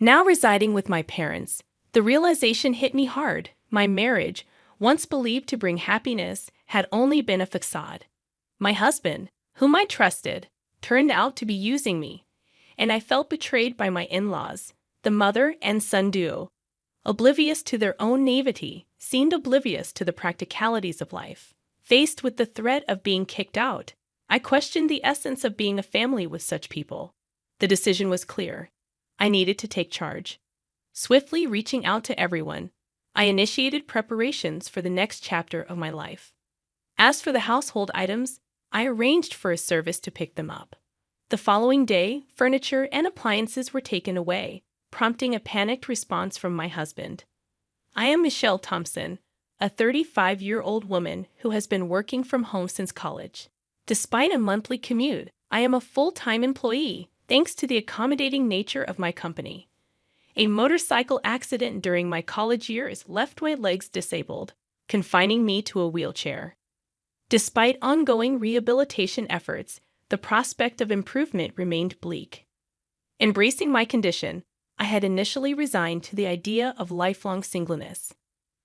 Now residing with my parents, the realization hit me hard. My marriage, once believed to bring happiness, had only been a facade. My husband, whom I trusted, turned out to be using me, and I felt betrayed by my in-laws. The mother and son duo, oblivious to their own naivety, seemed oblivious to the practicalities of life. Faced with the threat of being kicked out, I questioned the essence of being a family with such people. The decision was clear. I needed to take charge. Swiftly reaching out to everyone, I initiated preparations for the next chapter of my life. As for the household items, I arranged for a service to pick them up. The following day, furniture and appliances were taken away, prompting a panicked response from my husband. I am Michelle Thompson, a 35-year-old woman who has been working from home since college. Despite a monthly commute, I am a full-time employee, thanks to the accommodating nature of my company. A motorcycle accident during my college years left my legs disabled, confining me to a wheelchair. Despite ongoing rehabilitation efforts, the prospect of improvement remained bleak. Embracing my condition, I had initially resigned to the idea of lifelong singleness.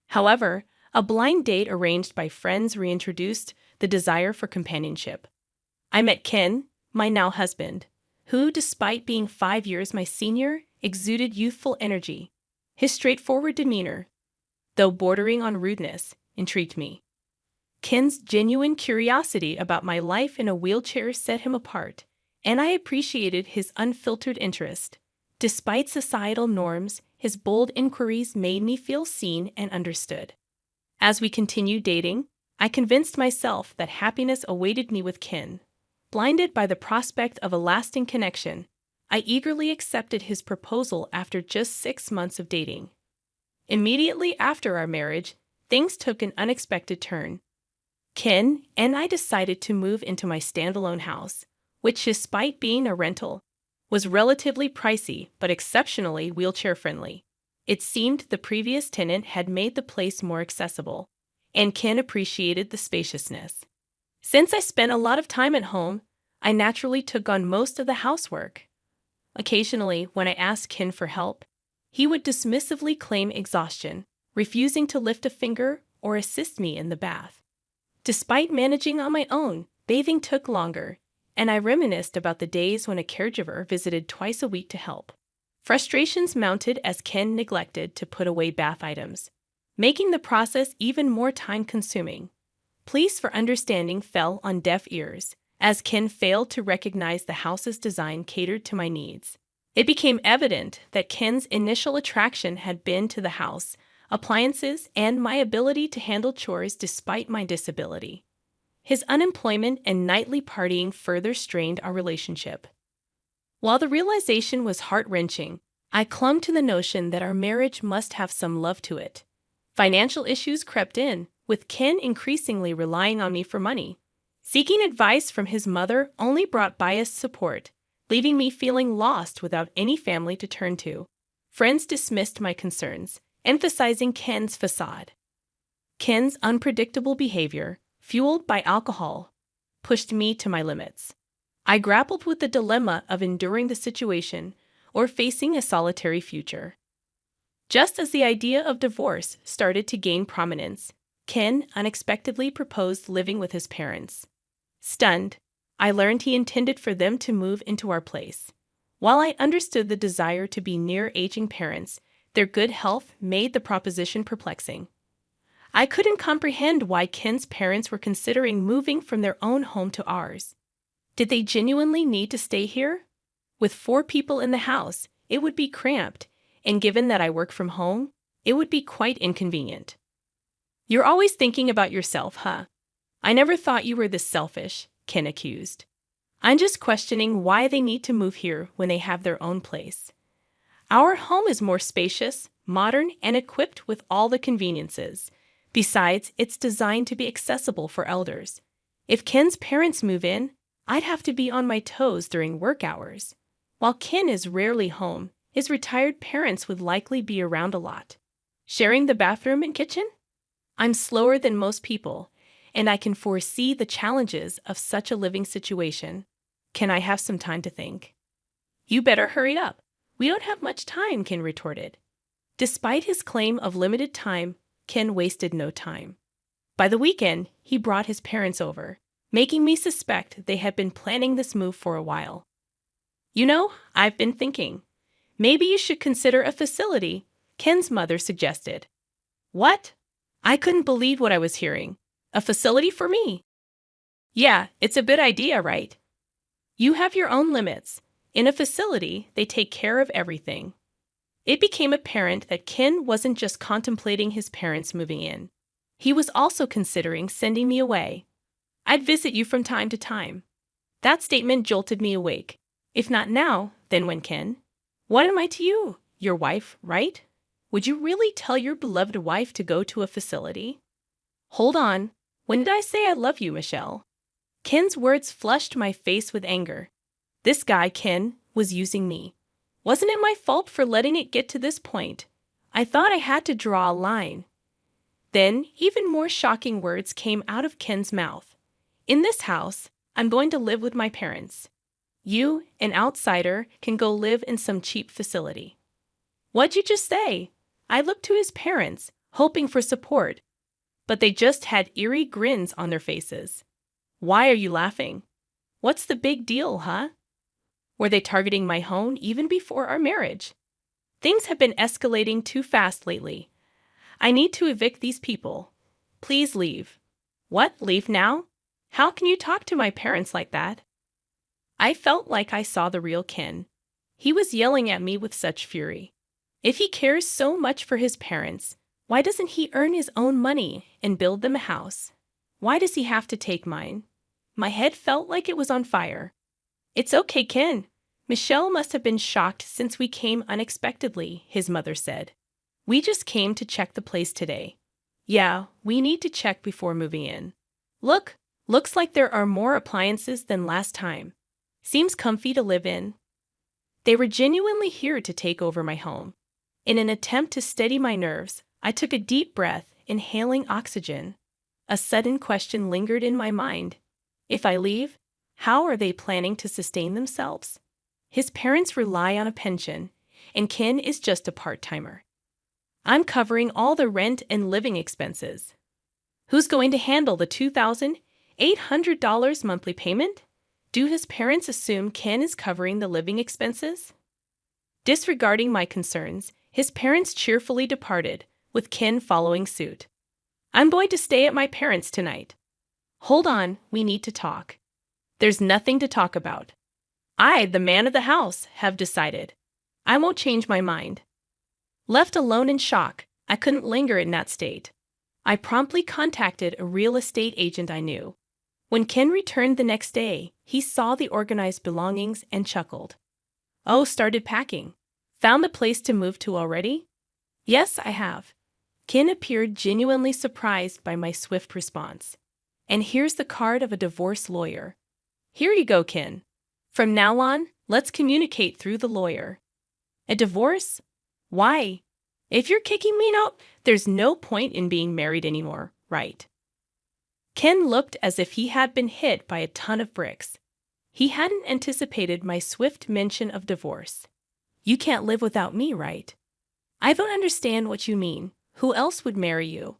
However, a blind date arranged by friends reintroduced the desire for companionship. I met Ken, my now husband, who, despite being 5 years my senior, exuded youthful energy. His straightforward demeanor, though bordering on rudeness, intrigued me. Ken's genuine curiosity about my life in a wheelchair set him apart, and I appreciated his unfiltered interest. Despite societal norms, his bold inquiries made me feel seen and understood. As we continued dating, I convinced myself that happiness awaited me with Ken. Blinded by the prospect of a lasting connection, I eagerly accepted his proposal after just 6 months of dating. Immediately after our marriage, things took an unexpected turn. Ken and I decided to move into my standalone house, which, despite being a rental, was relatively pricey but exceptionally wheelchair-friendly. It seemed the previous tenant had made the place more accessible, and Ken appreciated the spaciousness. Since I spent a lot of time at home, I naturally took on most of the housework. Occasionally, when I asked Ken for help, he would dismissively claim exhaustion, refusing to lift a finger or assist me in the bath. Despite managing on my own, bathing took longer, and I reminisced about the days when a caregiver visited twice a week to help. Frustrations mounted as Ken neglected to put away bath items, making the process even more time-consuming. Pleas for understanding fell on deaf ears, as Ken failed to recognize the house's design catered to my needs. It became evident that Ken's initial attraction had been to the house, appliances, and my ability to handle chores despite my disability. His unemployment and nightly partying further strained our relationship. While the realization was heart-wrenching, I clung to the notion that our marriage must have some love to it. Financial issues crept in, with Ken increasingly relying on me for money. Seeking advice from his mother only brought biased support, leaving me feeling lost without any family to turn to. Friends dismissed my concerns, emphasizing Ken's facade. Ken's unpredictable behavior, fueled by alcohol, pushed me to my limits. I grappled with the dilemma of enduring the situation or facing a solitary future. Just as the idea of divorce started to gain prominence, Ken unexpectedly proposed living with his parents. Stunned, I learned he intended for them to move into our place. While I understood the desire to be near aging parents, their good health made the proposition perplexing. I couldn't comprehend why Ken's parents were considering moving from their own home to ours. Did they genuinely need to stay here? With 4 people in the house, it would be cramped, and given that I work from home, it would be quite inconvenient. "You're always thinking about yourself, huh? I never thought you were this selfish," Ken accused. "I'm just questioning why they need to move here when they have their own place. Our home is more spacious, modern, and equipped with all the conveniences. Besides, it's designed to be accessible for elders. If Ken's parents move in, I'd have to be on my toes during work hours. While Ken is rarely home, his retired parents would likely be around a lot. Sharing the bathroom and kitchen? I'm slower than most people, and I can foresee the challenges of such a living situation. Can I have some time to think?" "You better hurry up. We don't have much time, Ken retorted. Despite his claim of limited time, Ken wasted no time. By the weekend, he brought his parents over, making me suspect they had been planning this move for a while. You know, I've been thinking. Maybe you should consider a facility, Ken's mother suggested. What? I couldn't believe what I was hearing. A facility for me? Yeah, it's a good idea, right? You have your own limits. In a facility, they take care of everything. It became apparent that Ken wasn't just contemplating his parents moving in. He was also considering sending me away. I'd visit you from time to time. That statement jolted me awake. If not now, then when, Ken? What am I to you? Your wife, right? Would you really tell your beloved wife to go to a facility? Hold on. When did I say I love you, Michelle? Ken's words flushed my face with anger. This guy, Ken, was using me. Wasn't it my fault for letting it get to this point? I thought I had to draw a line. Then, even more shocking words came out of Ken's mouth. In this house, I'm going to live with my parents. You, an outsider, can go live in some cheap facility. What'd you just say? I looked to his parents, hoping for support, but they just had eerie grins on their faces. Why are you laughing? What's the big deal, huh? Were they targeting my home even before our marriage? Things have been escalating too fast lately. I need to evict these people. Please leave. What, leave now? How can you talk to my parents like that? I felt like I saw the real Ken. He was yelling at me with such fury. If he cares so much for his parents, why doesn't he earn his own money and build them a house? Why does he have to take mine? My head felt like it was on fire. It's okay, Ken. Michelle must have been shocked since we came unexpectedly, his mother said. We just came to check the place today. Yeah, we need to check before moving in. Looks like there are more appliances than last time. Seems comfy to live in. They were genuinely here to take over my home. In an attempt to steady my nerves, I took a deep breath, inhaling oxygen. A sudden question lingered in my mind. If I leave, how are they planning to sustain themselves? His parents rely on a pension, and Ken is just a part-timer. I'm covering all the rent and living expenses. Who's going to handle the $2,800 monthly payment? Do his parents assume Ken is covering the living expenses? Disregarding my concerns, his parents cheerfully departed, with Ken following suit. I'm going to stay at my parents' tonight. Hold on, we need to talk. There's nothing to talk about. I, the man of the house, have decided. I won't change my mind. Left alone in shock, I couldn't linger in that state. I promptly contacted a real estate agent I knew. When Ken returned the next day, he saw the organized belongings and chuckled. Oh, started packing. Found a place to move to already? Yes, I have. Ken appeared genuinely surprised by my swift response. And here's the card of a divorce lawyer. Here you go, Ken. From now on, let's communicate through the lawyer. A divorce? Why? If you're kicking me out, there's no point in being married anymore, right? Ken looked as if he had been hit by a ton of bricks. He hadn't anticipated my swift mention of divorce. You can't live without me, right? I don't understand what you mean. Who else would marry you?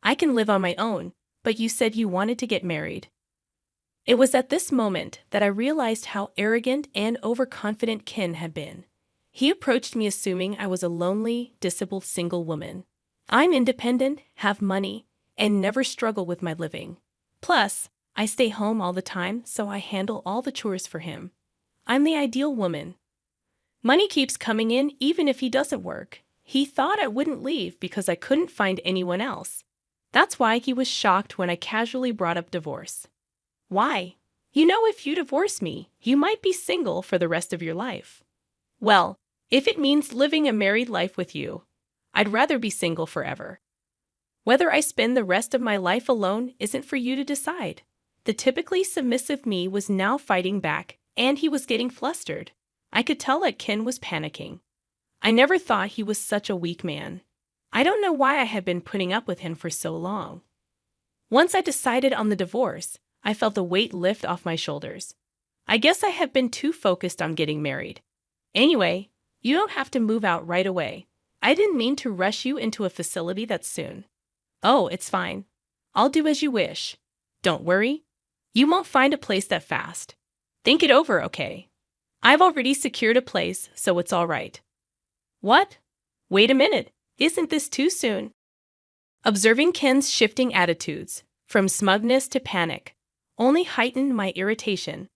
I can live on my own, but you said you wanted to get married. It was at this moment that I realized how arrogant and overconfident Ken had been. He approached me assuming I was a lonely, disabled single woman. I'm independent, have money, and never struggle with my living. Plus, I stay home all the time, so I handle all the chores for him. I'm the ideal woman. Money keeps coming in even if he doesn't work. He thought I wouldn't leave because I couldn't find anyone else. That's why he was shocked when I casually brought up divorce. Why? You know, if you divorce me, you might be single for the rest of your life. Well, if it means living a married life with you, I'd rather be single forever. Whether I spend the rest of my life alone isn't for you to decide. The typically submissive me was now fighting back, and he was getting flustered. I could tell that Ken was panicking. I never thought he was such a weak man. I don't know why I had been putting up with him for so long. Once I decided on the divorce, I felt the weight lift off my shoulders. I guess I had been too focused on getting married. Anyway, You don't have to move out right away. I didn't mean to rush you into a facility that soon. Oh, it's fine. I'll do as you wish. Don't worry. You won't find a place that fast. Think it over, okay? I've already secured a place, so it's all right. What? Wait a minute. Isn't this too soon? Observing Ken's shifting attitudes, from smugness to panic, only heightened my irritation.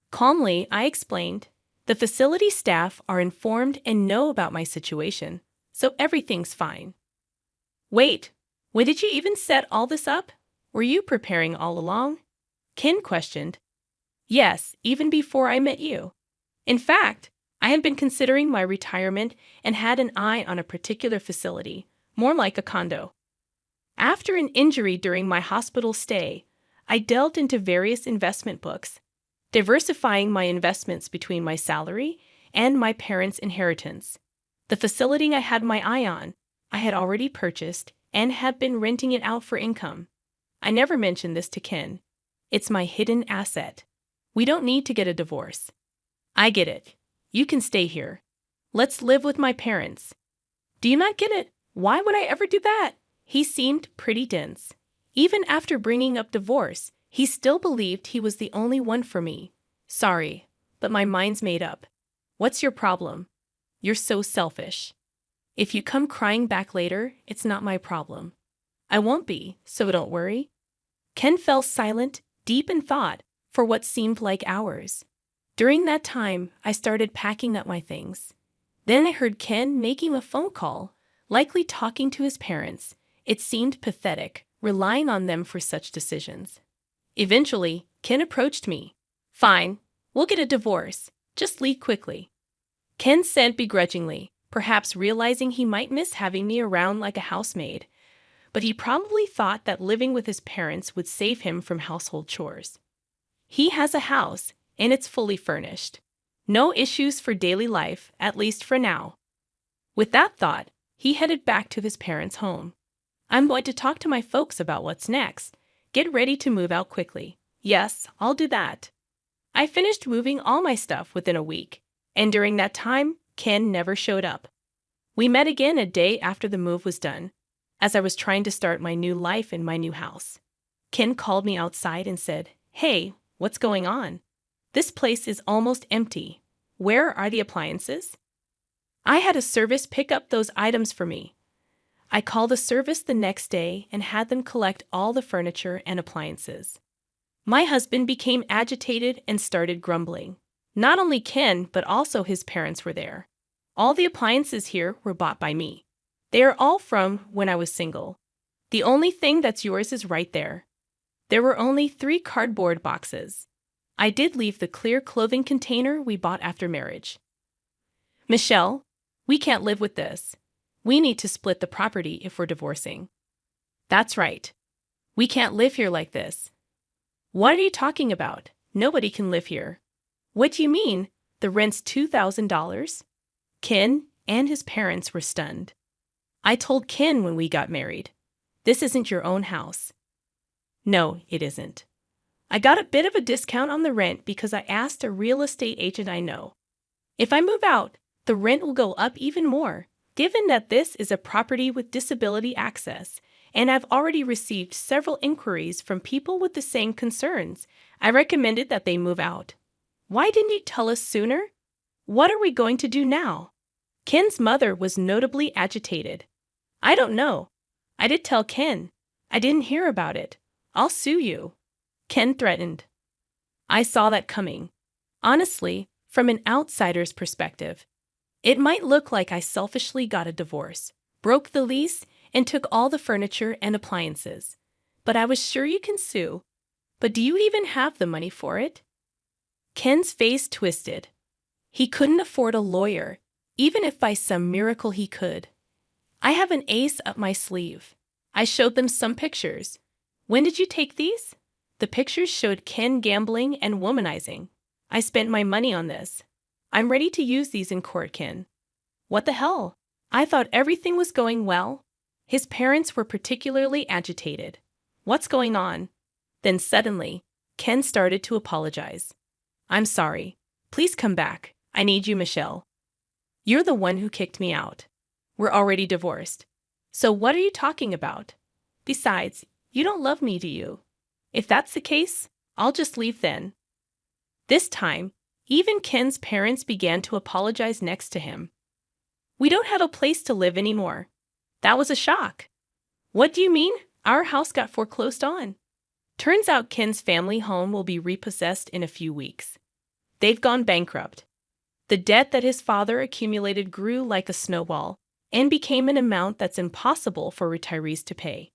Calmly, I explained, the facility staff are informed and know about my situation, so everything's fine. Wait, when did you even set all this up? Were you preparing all along? Ken questioned. Yes, even before I met you. In fact, I had been considering my retirement and had an eye on a particular facility, more like a condo. After an injury during my hospital stay, I delved into various investment books, diversifying my investments between my salary and my parents' inheritance. The facility I had my eye on, I had already purchased and had been renting it out for income. I never mentioned this to Ken. It's my hidden asset. We don't need to get a divorce. I get it. You can stay here. Let's live with my parents. Do you not get it? Why would I ever do that? He seemed pretty dense. Even after bringing up divorce, he still believed he was the only one for me. Sorry, but my mind's made up. What's your problem? You're so selfish. If you come crying back later, it's not my problem. I won't be, so don't worry. Ken fell silent, deep in thought, for what seemed like hours. During that time, I started packing up my things. Then I heard Ken making a phone call, likely talking to his parents. It seemed pathetic, relying on them for such decisions. Eventually, Ken approached me. Fine, we'll get a divorce. Just leave quickly. Ken said begrudgingly, perhaps realizing he might miss having me around like a housemaid, but he probably thought that living with his parents would save him from household chores. He has a house, and it's fully furnished. No issues for daily life, at least for now. With that thought, he headed back to his parents' home. I'm going to talk to my folks about what's next. Get ready to move out quickly. Yes, I'll do that. I finished moving all my stuff within a week, and during that time, Ken never showed up. We met again a day after the move was done, as I was trying to start my new life in my new house. Ken called me outside and said, Hey, what's going on? This place is almost empty. Where are the appliances? I had a service pick up those items for me. I called the service the next day and had them collect all the furniture and appliances. My husband became agitated and started grumbling. Not only Ken, but also his parents were there. All the appliances here were bought by me. They are all from when I was single. The only thing that's yours is right there. There were only 3 cardboard boxes. I did leave the clear clothing container we bought after marriage. Michelle, we can't live with this. We need to split the property if we're divorcing. That's right. We can't live here like this. What are you talking about? Nobody can live here. What do you mean? The rent's $2,000? Ken and his parents were stunned. I told Ken when we got married, this isn't your own house. No, it isn't. I got a bit of a discount on the rent because I asked a real estate agent I know. If I move out, the rent will go up even more, given that this is a property with disability access, and I've already received several inquiries from people with the same concerns. I recommended that they move out. Why didn't you tell us sooner? What are we going to do now? Ken's mother was notably agitated. I don't know. I did tell Ken. I didn't hear about it. I'll sue you. Ken threatened. I saw that coming. Honestly, from an outsider's perspective, it might look like I selfishly got a divorce, broke the lease, and took all the furniture and appliances. But I was sure you can sue. But do you even have the money for it? Ken's face twisted. He couldn't afford a lawyer, even if by some miracle he could. I have an ace up my sleeve. I showed them some pictures. When did you take these? The pictures showed Ken gambling and womanizing. I spent my money on this. I'm ready to use these in court, Ken. What the hell? I thought everything was going well. His parents were particularly agitated. What's going on? Then suddenly, Ken started to apologize. I'm sorry. Please come back. I need you, Michelle. You're the one who kicked me out. We're already divorced. So what are you talking about? Besides, you don't love me, do you? If that's the case, I'll just leave then. This time, even Ken's parents began to apologize next to him. We don't have a place to live anymore. That was a shock. What do you mean? Our house got foreclosed on. Turns out Ken's family home will be repossessed in a few weeks. They've gone bankrupt. The debt that his father accumulated grew like a snowball and became an amount that's impossible for retirees to pay.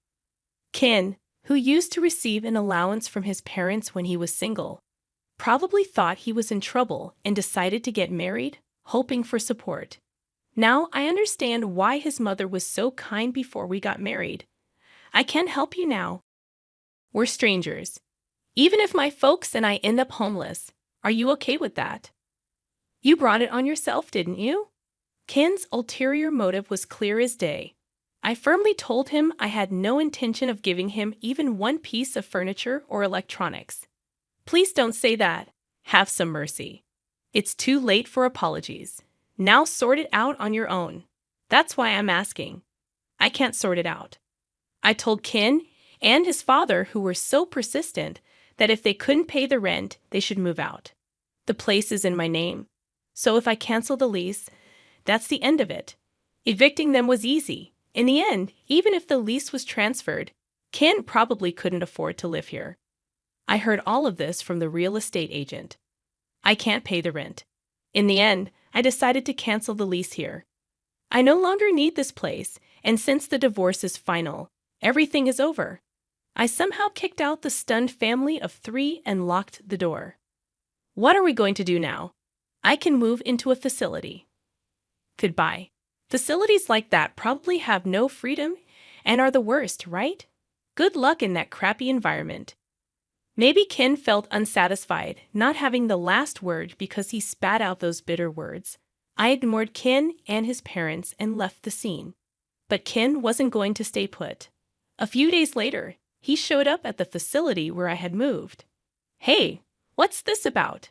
Ken, who used to receive an allowance from his parents when he was single, probably thought he was in trouble and decided to get married, hoping for support. Now I understand why his mother was so kind before we got married. I can't help you now. We're strangers. Even if my folks and I end up homeless, are you okay with that? You brought it on yourself, didn't you? Ken's ulterior motive was clear as day. I firmly told him I had no intention of giving him even one piece of furniture or electronics. Please don't say that. Have some mercy. It's too late for apologies. Now sort it out on your own. That's why I'm asking. I can't sort it out. I told Ken and his father, who were so persistent, that if they couldn't pay the rent, they should move out. The place is in my name. So if I cancel the lease, that's the end of it. Evicting them was easy. In the end, even if the lease was transferred, Ken probably couldn't afford to live here. I heard all of this from the real estate agent. I can't pay the rent. In the end, I decided to cancel the lease here. I no longer need this place, and since the divorce is final, everything is over. I somehow kicked out the stunned family of 3 and locked the door. What are we going to do now? I can move into a facility. Goodbye. Facilities like that probably have no freedom and are the worst, right? Good luck in that crappy environment. Maybe Ken felt unsatisfied, not having the last word because he spat out those bitter words. I ignored Ken and his parents and left the scene. But Ken wasn't going to stay put. A few days later, he showed up at the facility where I had moved. Hey, what's this about?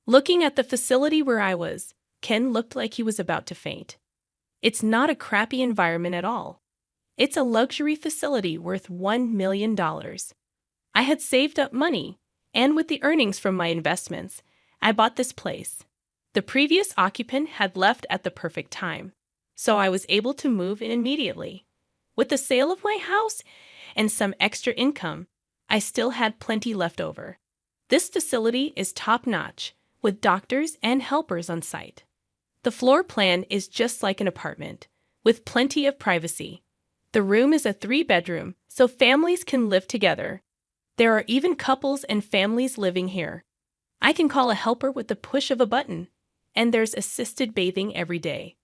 Looking at the facility where I was, Ken looked like he was about to faint. It's not a crappy environment at all. It's a luxury facility worth $1 million. I had saved up money, and with the earnings from my investments, I bought this place. The previous occupant had left at the perfect time, so I was able to move in immediately. With the sale of my house and some extra income, I still had plenty left over. This facility is top-notch, with doctors and helpers on site. The floor plan is just like an apartment, with plenty of privacy. The room is a 3-bedroom, so families can live together. There are even couples and families living here. I can call a helper with the push of a button, and there's assisted bathing every day.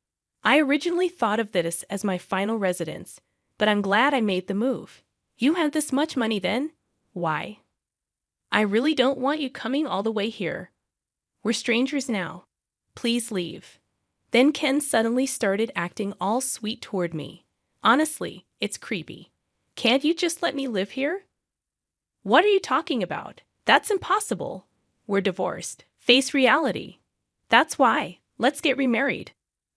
I originally thought of this as my final residence, but I'm glad I made the move. You had this much money then? Why? I really don't want you coming all the way here. We're strangers now. Please leave. Then Ken suddenly started acting all sweet toward me. Honestly, it's creepy. Can't you just let me live here? What are you talking about? That's impossible. We're divorced. Face reality. That's why. Let's get remarried.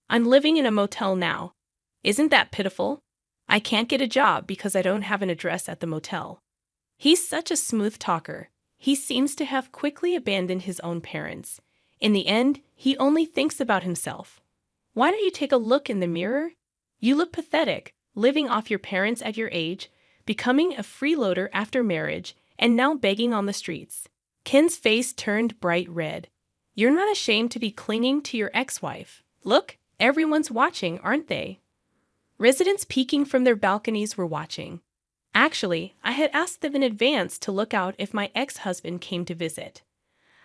I'm living in a motel now. Isn't that pitiful? I can't get a job because I don't have an address at the motel. He's such a smooth talker. He seems to have quickly abandoned his own parents. In the end, he only thinks about himself. Why don't you take a look in the mirror? You look pathetic, living off your parents at your age, becoming a freeloader after marriage, and now begging on the streets. Ken's face turned bright red. You're not ashamed to be clinging to your ex-wife. Look, everyone's watching, aren't they? Residents peeking from their balconies were watching. Actually, I had asked them in advance to look out if my ex-husband came to visit.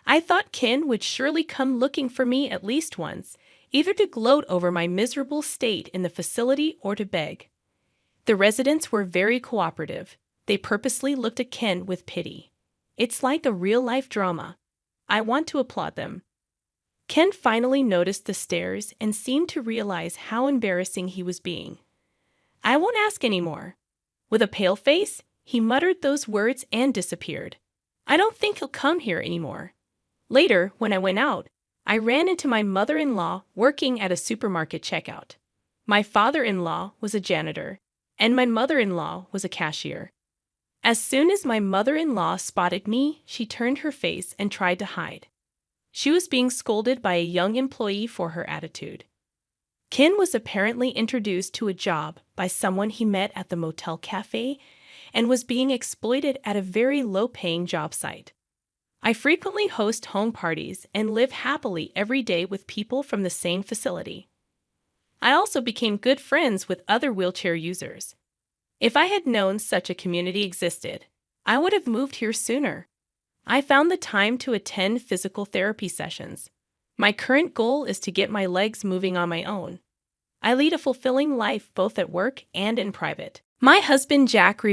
I thought Ken would surely come looking for me at least once, either to gloat over my miserable state in the facility or to beg. The residents were very cooperative. They purposely looked at Ken with pity. It's like a real-life drama. I want to applaud them. Ken finally noticed the stares and seemed to realize how embarrassing he was being. I won't ask any more. With a pale face, he muttered those words and disappeared. I don't think he'll come here anymore. Later, when I went out, I I ran into my mother-in-law working at a supermarket checkout. My father-in-law was a janitor, and my mother-in-law was a cashier. As soon as my mother-in-law spotted me, she turned her face and tried to hide. She was being scolded by a young employee for her attitude. Ken was apparently introduced to a job by someone he met at the motel cafe and was being exploited at a very low-paying job site. I frequently host home parties and live happily every day with people from the same facility. I also became good friends with other wheelchair users. If I had known such a community existed, I would have moved here sooner. I found the time to attend physical therapy sessions. My current goal is to get my legs moving on my own. I lead a fulfilling life both at work and in private. My husband Jack revealed